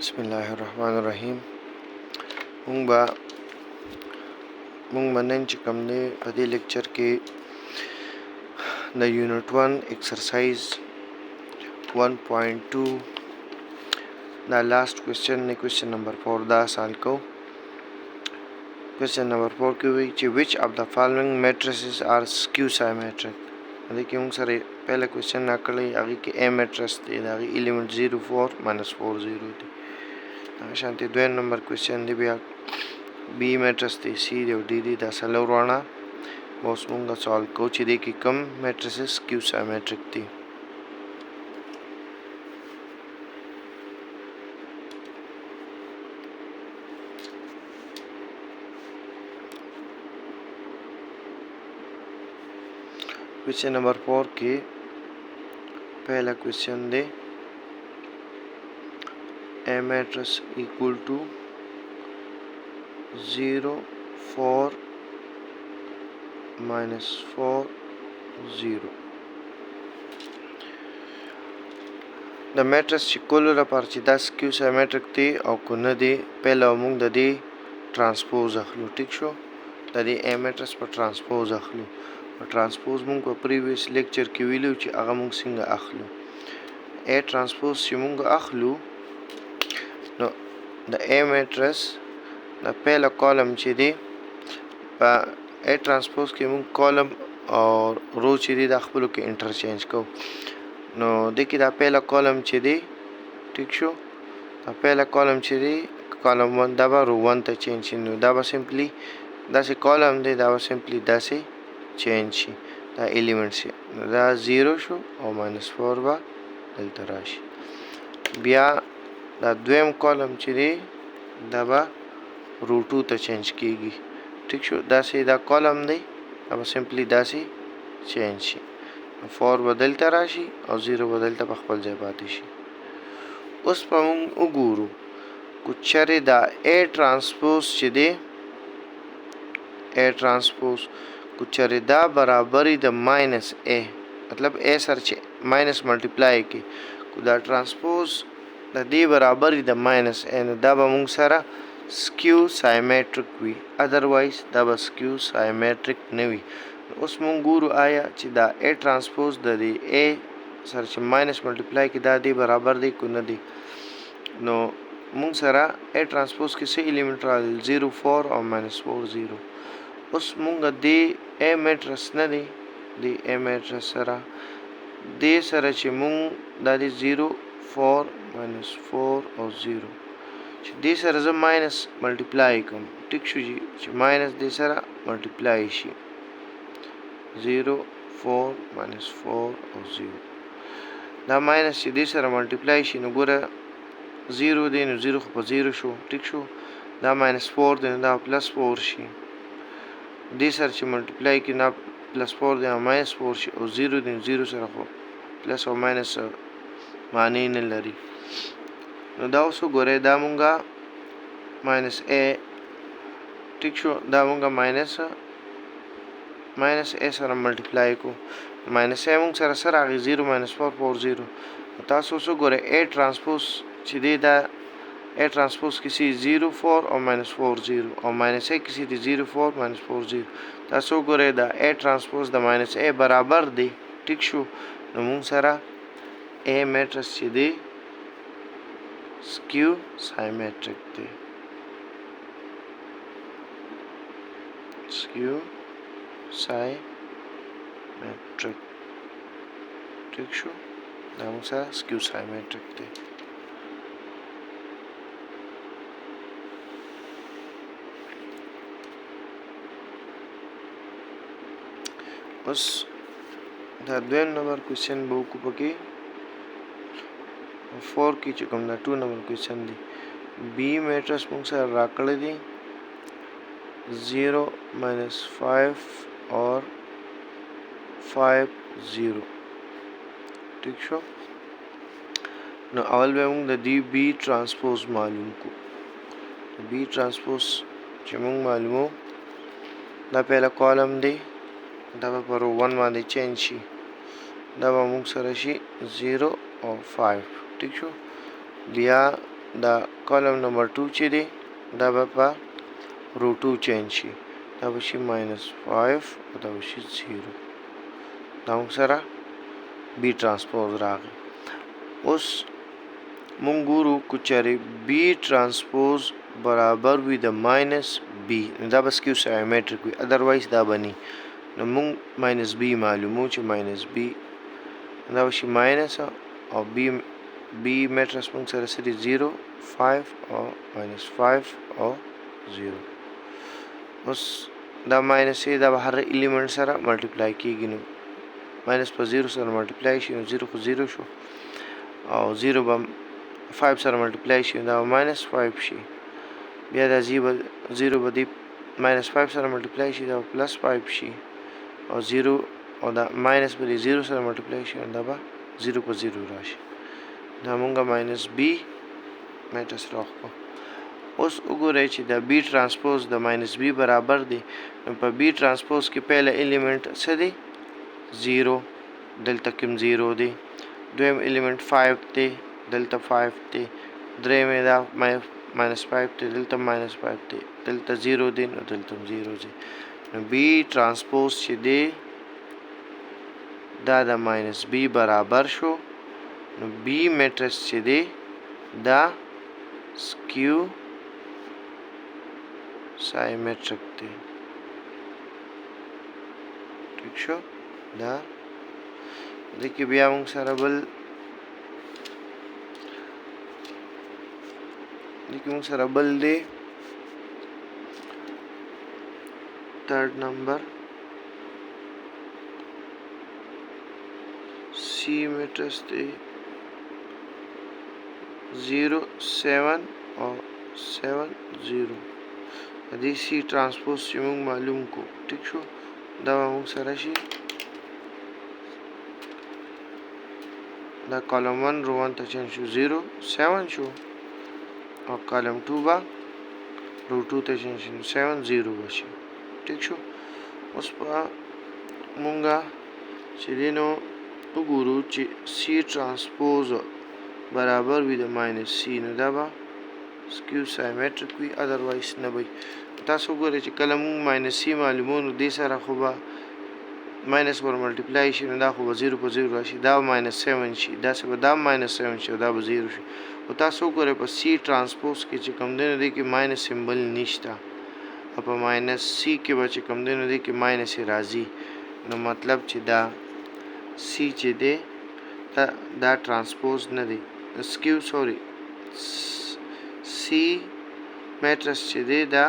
बिस्मिल्लाहिर्रहमानिर्रहीम مونږ به نن چې کوم دی په دې لیکچر کې د یونټ 1 ایکسرسایز 1.2 دا لاست کوېسچن دی کوېسچن نمبر 4 دا سال کو کوېسچن نمبر 4 کې وایي چې which of the following matrices are skew symmetric دې کې مونږ سره پهله کوېسچن راکړی هغې کې A میټرس دی د هغې ایلیمنټ 0 4 -4 0 دی هغه شانتې دویم نمبر کوېسچن دی بیا بی میټرس دی سی دی او ډي دی دا څلور واړه به اوس مونږ سالو کوو چې دې کې کوم میټرسز سکیو سایمیټریک دي کوېسچن نمبر 4 کې پہلا کوېسچن دی A matrix equal to 0 4 -4 0 د میټرس چې کولو لپاره چې دا سکیو سایمیټریک دی او که نه دی پهله موږ د دې ټرانسپوز اخلو ټیک شو د دې A میټرس په ټرانسپوز اخلو ټرانسپوز موږ په پریویس لیکچر کې ویلو چې هغه موږ څنګه اخلو A ټرانسپوز چې موږ اخلو نو د A میټرس د پهله کالم چې دی په A ټرانسپوز کې موږ کالم او رو چې دی د خپلو کې انټرچینج کوو نو دې کې دا پهله کالم چې دی ټیک شو دا پهله کالم چې دی کالم 1 دا به رو 1 ته چینج شي نو دا به سمپلی داسې کالم دی دا به سمپلی داسې چینج شي دا ایلیمنټ شي دا 0 شو او -4 به دلته راشي بیا دا دویم کالم چې دی دا به رو 2 ته چینج کیږي ٹھیک شو داسې دا کالم دی دا به سمپلی داسې چینج شي 4 به دلته راشي او 0 به دلته په خپل ځای پاتې شي اوس به موږ وګورو که چېرې دا A ټرانسپوز چې دی A ټرانسپوز که چېرې دا برابري د -A مطلب A سره چې ماینس ملټیپلای کړي که دا ټرانسپوز د دې برابري د -A نو دا به موږ سره سکیو سایمیټریک وي ادروایز دا به سکیو سایمیټریک نه وي اوس مونږ ګورو آیا چې دا A ټرانسپوز د دې A سره چې ماینس ملټیپلای کې دا دی برابر دی که نه دی نو مونږ سره A ټرانسپوز کې څه ایلیمنټ راغلل 0 4 او -4 0 اوس مونږ دې A میټرس نه دی د A میټرس سره دې سره چې مونږ دا دی 0 4 -4 او 0 چې دې سره زه ماینس ملټیپلای کوم ټیک شو چې ماینس دې سره ملټیپلای شي 0 4 -4 او 0 دا ماینس چې دې سره ملټیپلای شي نو ګوره 0 دی نو 0 خو په 0 شو ټیک شو دا -4 دی نو دا +4 شي دې سره چې ملټیپلای کړي نه +4 دی او -4 شي او 0 دی نو 0 سره خو پلس او ماینس معنی نه لري نو دا اوس وګورئ دا مونږه -A ټیک شو دا مونږه -A سره ملټیپلای کو -A مونږ سره سره راغی 0 -4 4 0 تاسو اوس وګورئ A ټرانسپوز چې دی دا A ټرانسپوز کې سي 0 4 او -4 0 او -A کې سي دی 0 4 -4 0 تاسو وګورئ دا A ټرانسپوز د -A برابر دی ټیک شو نو مونږ سره A میټرس چې دی سکیو سایمیټریک دی سکیو سایمیټریک ټیک شو دا موږ سره سکیو سایمیټریک دی اوس دا دویم نمبر کوېسچن به وکړو پکې 4 کې چې کوم دا 2 نمبر کوېسچن دی بی میټرس موږ سره راکړی دی 0 -5 اور 5 0 ٹھیک شو نو اول به موږ د دې بی ټرانسپوز معلوم کو بی ټرانسپوز چې موږ معلومو دا پهله کالم دی دا به پر 1 باندې چینج شي دا به موږ سره شي 0 او 5 ٹھیک شو بیا دا کالم نمبر 2 چې دی دا به په رو 2 چینج شي دا به شي -5 او دا به شي 0 دا موږ سره بی ټرانسپوز راغی اوس مونږ ګورو که چېرې بی ټرانسپوز برابر وي د ماینس بی نو دا به سکیو سایمټریک وي ادروایز دا به ني نو مونږ ماینس بی معلومو چې ماینس بی دا به شي ماینس او بی میټرس مونږ سره سری 0 5 او -5 او 0 اوس دا ماینس دا به هر الیمنٹ سره ملټیپلای کیږي نو ماینس په 0 سره ملټیپلای شي نو 0 خو 0 شو او 0 به 5 سره ملټیپلای شي دا -5 شي بیا دا 0 به دی -5 سره ملټیپلای شي دا +5 شي او 0 او دا ماینس به دی 0 سره ملټیپلای شي دا به 0 په 0 راشي دا مونږه ماینس بی میټرس راخو اوس وګورئ چې دا بی ټرانسپوز د ماینس بی برابر دی نو په بی ټرانسپوز کې پهله الیمنٹ څه دی 0 دلته کوم 0 دی دویم الیمنٹ 5 دی دلته 5 دی دریم دا -5 دی دلته -5 دی دلته 0 دی نو دلته 0 دی نو بی ټرانسپوز چې دی دا د ماینس بی برابر شو نو بی میټرس چې دی دا سکیو سایمټریک دی ٹھیک شو دا دکې بیا موږ سره بل دی third number C میټرس دی 0 7 او 7 0 دې سی ټرانسپوز چې موږ معلوم کو ټیک شو دا موږ سره شي دا کالم 1 رو 1 ته چینج شو 0 7 شو او کالم 2 با رو 2 ته چینج شو 7 0 بشي ټیک شو اوس په مونږه چې دینو وګورو چې سی ټرانسپوز برابر وي د ماینس سی نو دا به سکیو سایمټریک وي ادروایز نه وي تاسو وګورئ چې کله مونږ ماینس سی معلومو نو دې سره خو به ماینس ور ملټیپلای شي نو دا خو به 0 په 0 راشي دا -7 شي دا څه به دا -7 شي دا به 0 شي او تاسو وګورئ په سی ټرانسپوز کې چې کوم دی نو دی کې ماینس سمبل نشته او په ماینس سی کې به چې کوم دی نو دی کې ماینس راځي نو مطلب چې دا سی چې دی دا ټرانسپوز نه دی سکیو سوري سی میټرس چې دی دا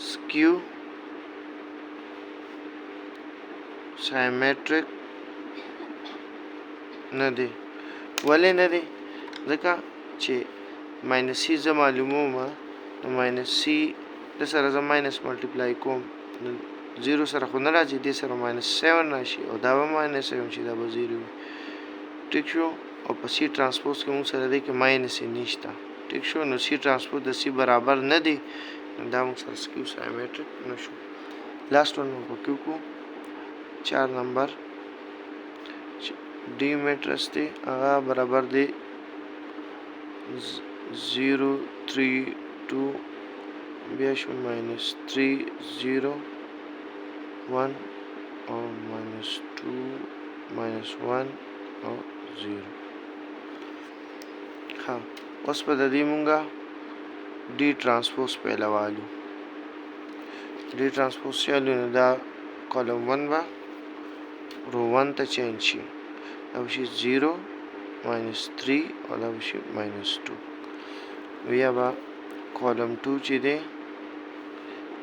سکیو سایمټریک نه دی ولې نه دی ځکه چې ماینس سی زه معلوموم نو ماینس سی د سره زه ماینس ملټیپلای کوم نو 0 سره خو نه راځي دې سره -7 راشي او دا به -7 شي دا به 0 وي ټیک شو او په سی ټرانسپوز کې موږ سره دی کې ماینس یې نشته ټیک شو نو سی ټرانسپوز د سی برابر نه دی نو دا موږ سره سکیو سایمټریک نه شو لاست ون په کیو کو 4 نمبر डी میټرس دی هغه برابر دی 0 3 2 بیا شو -3 0 1 او -2 -1 او 0 ها اوس په دې مونږه D transpose پهلا والو D transpose چالو نه دا کالم 1 با رو 1 ته چینج شي دا شي 0 -3 او دا شي -2 بیا با کالم 2 چې دی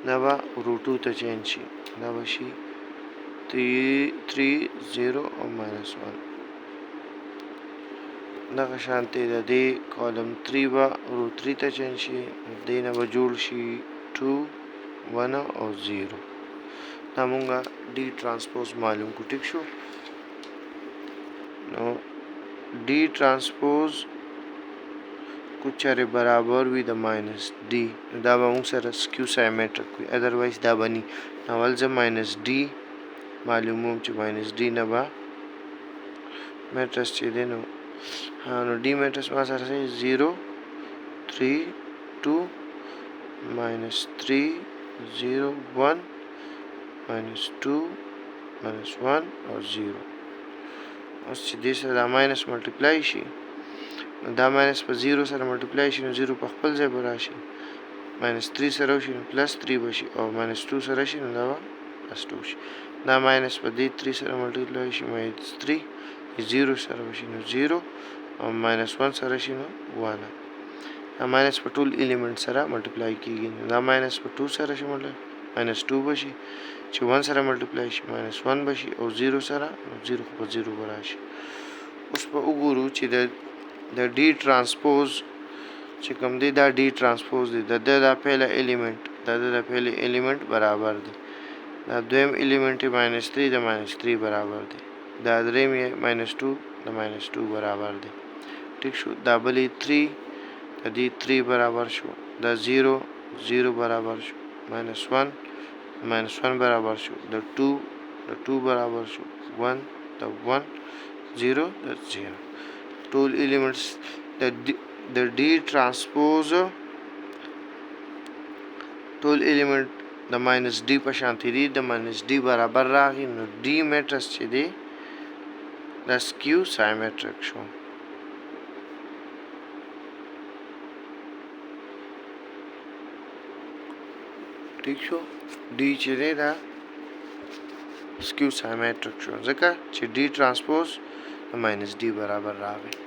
دا با رو 2 ته چینج شي دا شي 3 0 او -1 دغه شانتي د دې کالم 3 با رو 3 ته چینج شي دینه به جوړ شي 2 1 او 0 دا مونږه D transpose معلوم کو ټیک شو نو D transpose کو چره برابر وي د -d دا به موږ سره سکیو سایمټریک وي ادروایز دا بني اول ځ -d معلوموم چې -d نه به میټرس چې دی نو نو डी میټرس ما سره سي 0 3 2 minus 3 0 1 minus 2 minus 1 او 0 اوس چې دې سره دا ماینس ملټیپلای شي نو دا ماینس په 0 سره ملټیپلای شي نو 0 په خپل ځای به راشي ماینس 3 سره وشي نو پلس 3 بشي او ماینس 2 سره شي نو دا به پلس 2 شي دا ماینس په دې 3 سره ملټیپلای شي ماینس 3 0 سره وشي نو 0 او ماینس 1 سره شي نو 1 دا ماینس په ټول الیمنٹ سره ملټیپلای کیږي دا ماینس په 2 سره شي ماینس 2 بشي چې 1 سره ملټیپلای شي ماینس 1 بشي او 0 سره نو 0 په 0 براشي اوس په وګورو چې د D transpose چې کوم دی دا D transpose دی د پهله الیمنٹ د پهله الیمنٹ برابر دی دا دویم الیمنٹ ماینس 3 د ماینس 3 برابر دی دا دریم ماینس 2 د ماینس 2 برابر دی ٹھیک شو دا بلی 3 د دې 3 برابر شو دا 0 0 برابر شو ماینس 1 ماینس 1 برابر شو د 2 برابر شو 1 د 1 0 د 0 ټول الیمنټس د D transpose ټول الیمنٹ د ماینس डी په شانتي دي د ماینس डी برابر راغی نو डी میټرس چې دی دا سکیو سایمټریک شو ٹھیک شو डी چې دی دا سکیو سایمټریک شو ځکه چې D transpose د ماینس डी برابر راغی